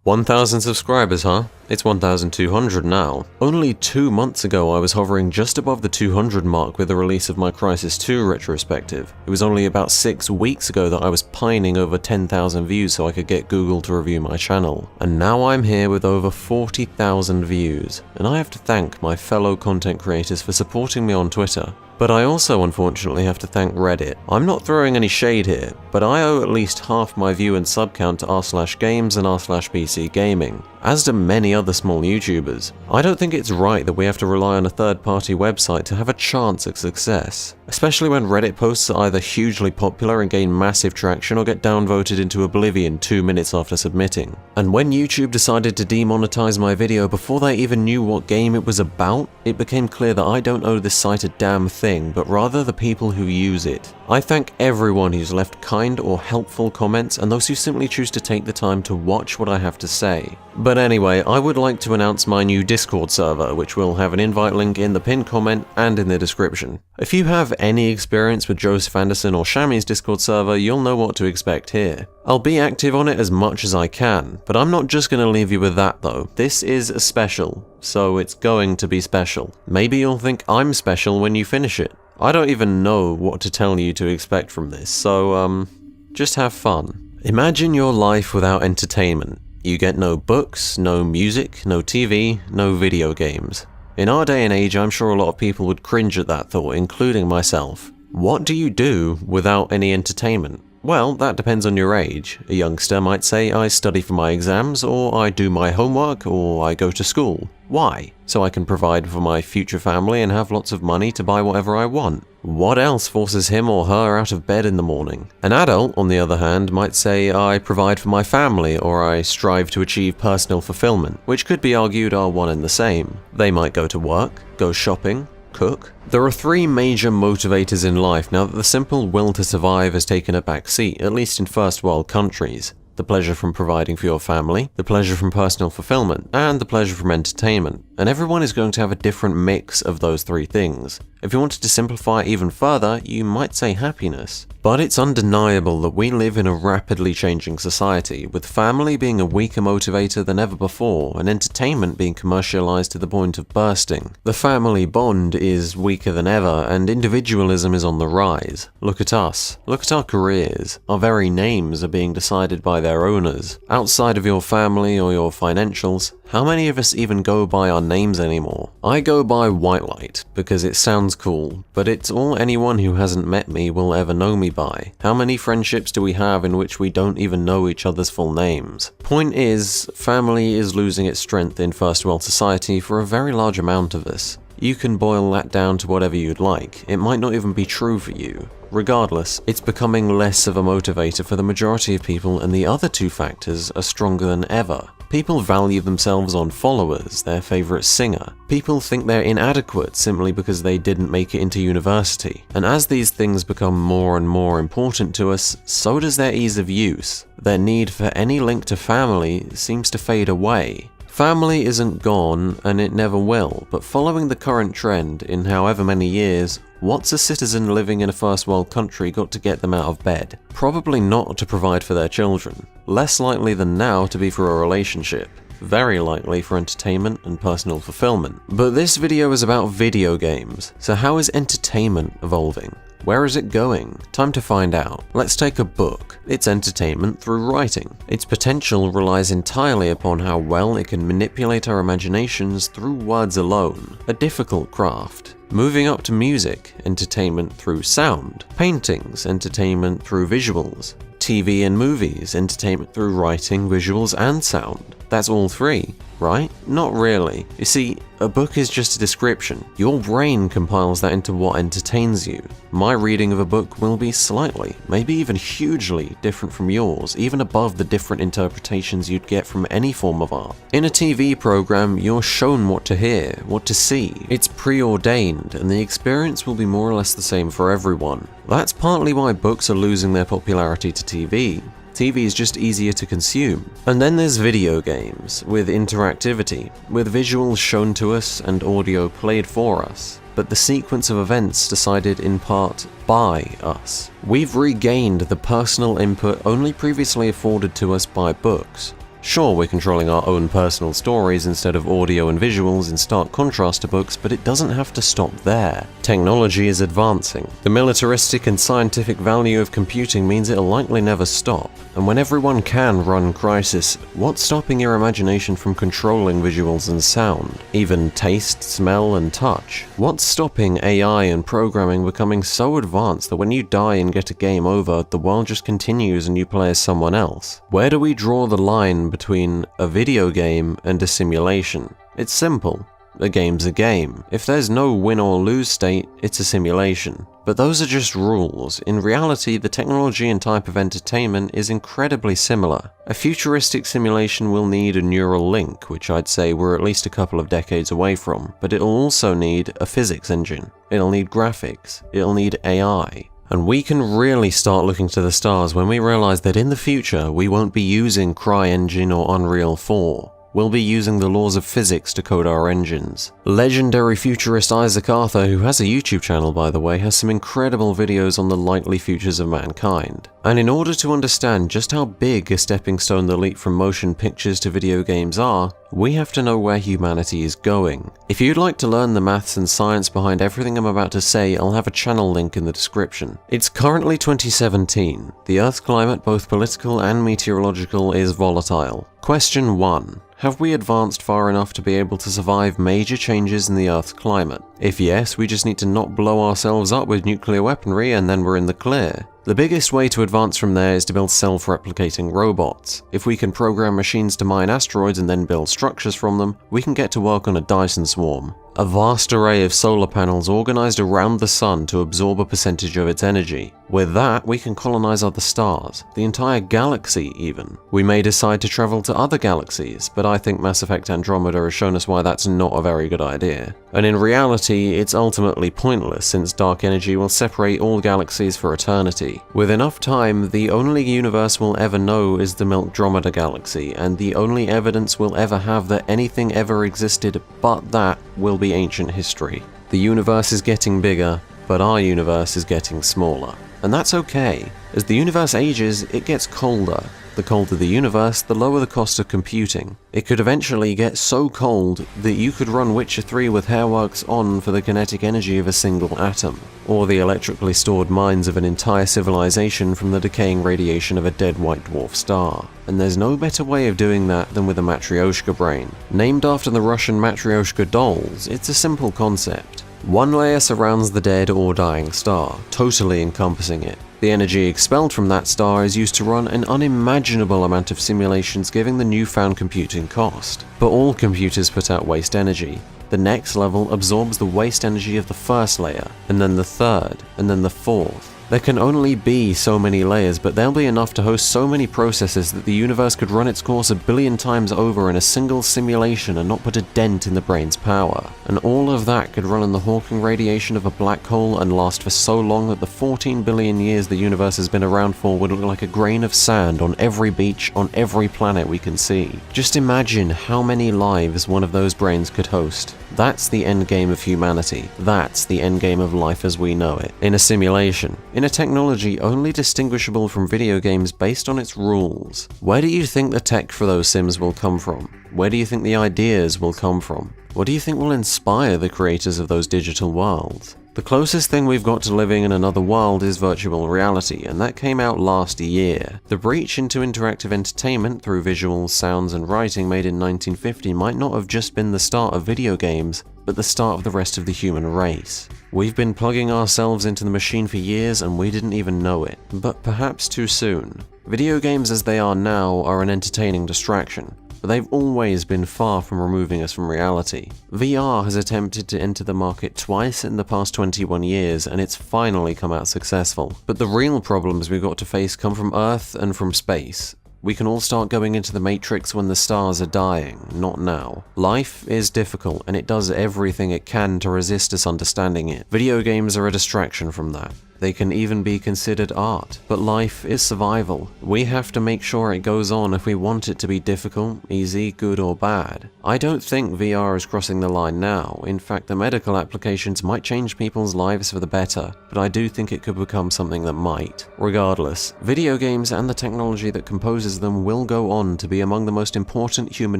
1,000 subscribers, huh? It's 1,200 now. Only 2 months ago I was hovering just above the 200 mark with the release of my Crysis 2 retrospective. It was only about 6 weeks ago that I was pining over 10,000 views so I could get Google to review my channel. And now I'm here with over 40,000 views. And I have to thank my fellow content creators for supporting me on Twitter. But I also unfortunately have to thank Reddit. I'm not throwing any shade here, but I owe at least half my view and sub count to r/games and r/PC gaming, as do many other small YouTubers. I don't think it's right that we have to rely on a third-party website to have a chance at success, especially when Reddit posts are either hugely popular and gain massive traction or get downvoted into oblivion 2 minutes after submitting. And when YouTube decided to demonetize my video before they even knew what game it was about, it became clear that I don't owe this site a damn thing, but rather the people who use it. I thank everyone who's left kind or helpful comments and those who simply choose to take the time to watch what I have to say. But anyway, I would like to announce my new Discord server, which will have an invite link in the pinned comment and in the description. If you have any experience with Joseph Anderson or Shammy's Discord server, you'll know what to expect here. I'll be active on it as much as I can, but I'm not just going to leave you with that though. This is a special, so it's going to be special. Maybe you'll think I'm special when you finish it. I don't even know what to tell you to expect from this, so just have fun. Imagine your life without entertainment. You get no books, no music, no TV, no video games. In our day and age, I'm sure a lot of people would cringe at that thought, including myself. What do you do without any entertainment? Well, that depends on your age. A youngster might say, I study for my exams, or I do my homework, or I go to school. Why? So I can provide for my future family and have lots of money to buy whatever I want. What else forces him or her out of bed in the morning? An adult, on the other hand, might say, I provide for my family, or I strive to achieve personal fulfillment, which could be argued are one and the same. They might go to work, go shopping, cook. There are 3 major motivators in life now that the simple will to survive has taken a back seat, at least in first world countries. The pleasure from providing for your family, the pleasure from personal fulfillment, and the pleasure from entertainment. And everyone is going to have a different mix of those 3 things. If you wanted to simplify it even further, you might say happiness. But it's undeniable that we live in a rapidly changing society, with family being a weaker motivator than ever before, and entertainment being commercialized to the point of bursting. The family bond is weaker than ever, and individualism is on the rise. Look at us. Look at our careers. Our very names are being decided by their owners. Outside of your family or your financials, how many of us even go by our names anymore? I go by Whitelight because it sounds cool, but it's all anyone who hasn't met me will ever know me by. How many friendships do we have in which we don't even know each other's full names? Point is, family is losing its strength in first world society for a very large amount of us. You can boil that down to whatever you'd like. It might not even be true for you. Regardless, it's becoming less of a motivator for the majority of people, and the other 2 factors are stronger than ever. People value themselves on followers, their favorite singer. People think they're inadequate simply because they didn't make it into university. And as these things become more and more important to us, so does their ease of use. Their need for any link to family seems to fade away. Family isn't gone, and it never will, but following the current trend, in however many years, what's a citizen living in a first world country got to get them out of bed? Probably not to provide for their children. Less likely than now to be for a relationship. Very likely for entertainment and personal fulfillment. But this video is about video games, so how is entertainment evolving? Where is it going? Time to find out. Let's take a book. It's entertainment through writing. Its potential relies entirely upon how well it can manipulate our imaginations through words alone. A difficult craft. Moving up to music, entertainment through sound. Paintings, entertainment through visuals. TV and movies, entertainment through writing, visuals, and sound. That's all 3, right? Not really. You see, a book is just a description. Your brain compiles that into what entertains you. My reading of a book will be slightly, maybe even hugely, different from yours, even above the different interpretations you'd get from any form of art. In a TV program, you're shown what to hear, what to see. It's preordained, and the experience will be more or less the same for everyone. That's partly why books are losing their popularity to TV. TV is just easier to consume. And then there's video games, with interactivity, with visuals shown to us and audio played for us. but the sequence of events decided in part by us. We've regained the personal input only previously afforded to us by books. Sure, we're controlling our own personal stories instead of audio and visuals in stark contrast to books, but it doesn't have to stop there. Technology is advancing. The militaristic and scientific value of computing means it'll likely never stop. And when everyone can run Crysis, what's stopping your imagination from controlling visuals and sound? Even taste, smell, and touch? What's stopping AI and programming becoming so advanced that when you die and get a game over, the world just continues and you play as someone else? Where do we draw the line between a video game and a simulation? It's simple. A game's a game. If there's no win or lose state, it's a simulation. But those are just rules. In reality, the technology and type of entertainment is incredibly similar. A futuristic simulation will need a neural link, which I'd say we're at least a couple of decades away from, but it'll also need a physics engine. It'll need graphics. It'll need AI. And we can really start looking to the stars when we realize that in the future, we won't be using CryEngine or Unreal 4. We'll be using the laws of physics to code our engines. Legendary futurist Isaac Arthur, who has a YouTube channel by the way, has some incredible videos on the likely futures of mankind. And in order to understand just how big a stepping stone the leap from motion pictures to video games are, we have to know where humanity is going. If you'd like to learn the maths and science behind everything I'm about to say, I'll have a channel link in the description. It's currently 2017. The Earth's climate, both political and meteorological, is volatile. Question 1. Have we advanced far enough to be able to survive major changes in the Earth's climate? If yes, we just need to not blow ourselves up with nuclear weaponry and then we're in the clear. The biggest way to advance from there is to build self-replicating robots. If we can program machines to mine asteroids and then build structures from them, we can get to work on a Dyson swarm. A vast array of solar panels organized around the sun to absorb a percentage of its energy. With that, we can colonize other stars, the entire galaxy even. We may decide to travel to other galaxies, but I think Mass Effect Andromeda has shown us why that's not a very good idea. And in reality, it's ultimately pointless since dark energy will separate all galaxies for eternity. With enough time, the only universe we'll ever know is the Milkdromeda galaxy, and the only evidence we'll ever have that anything ever existed but that will be ancient history. The universe is getting bigger, but our universe is getting smaller. And that's okay. As the universe ages, it gets colder. The colder the universe, the lower the cost of computing. It could eventually get so cold that you could run Witcher 3 with hairworks on for the kinetic energy of a single atom, or the electrically stored minds of an entire civilization from the decaying radiation of a dead white dwarf star. And there's no better way of doing that than with a Matrioshka brain. Named after the Russian Matrioshka dolls, it's a simple concept. One layer surrounds the dead or dying star, totally encompassing it. The energy expelled from that star is used to run an unimaginable amount of simulations, giving the newfound computing cost. But all computers put out waste energy. The next level absorbs the waste energy of the first layer, and then the third, and then the fourth. There can only be so many layers, but there'll be enough to host so many processes that the universe could run its course 1 billion times over in a single simulation and not put a dent in the brain's power. And all of that could run in the Hawking radiation of a black hole and last for so long that the 14 billion years the universe has been around for would look like a grain of sand on every beach on every planet we can see. Just imagine how many lives one of those brains could host. That's the endgame of humanity. That's the endgame of life as we know it. In a simulation. In a technology only distinguishable from video games based on its rules. Where do you think the tech for those sims will come from? Where do you think the ideas will come from? What do you think will inspire the creators of those digital worlds? The closest thing we've got to living in another world is virtual reality, and that came out last year. The breach into interactive entertainment through visuals, sounds, and writing made in 1950 might not have just been the start of video games, but the start of the rest of the human race. We've been plugging ourselves into the machine for years and we didn't even know it, but perhaps too soon. Video games as they are now are an entertaining distraction, but they've always been far from removing us from reality. VR has attempted to enter the market twice in the past 21 years, and it's finally come out successful. But the real problems we've got to face come from Earth and from space. We can all start going into the Matrix when the stars are dying, not now. Life is difficult, and it does everything it can to resist us understanding it. Video games are a distraction from that. They can even be considered art. But life is survival. We have to make sure it goes on if we want it to be difficult, easy, good or bad. I don't think VR is crossing the line now. In fact, the medical applications might change people's lives for the better, but I do think it could become something that might. Regardless, video games and the technology that composes them will go on to be among the most important human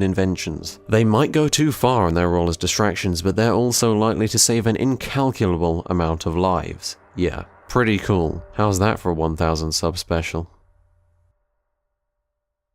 inventions. They might go too far in their role as distractions, but they're also likely to save an incalculable amount of lives. Yeah, pretty cool. How's that for a 1000 sub special?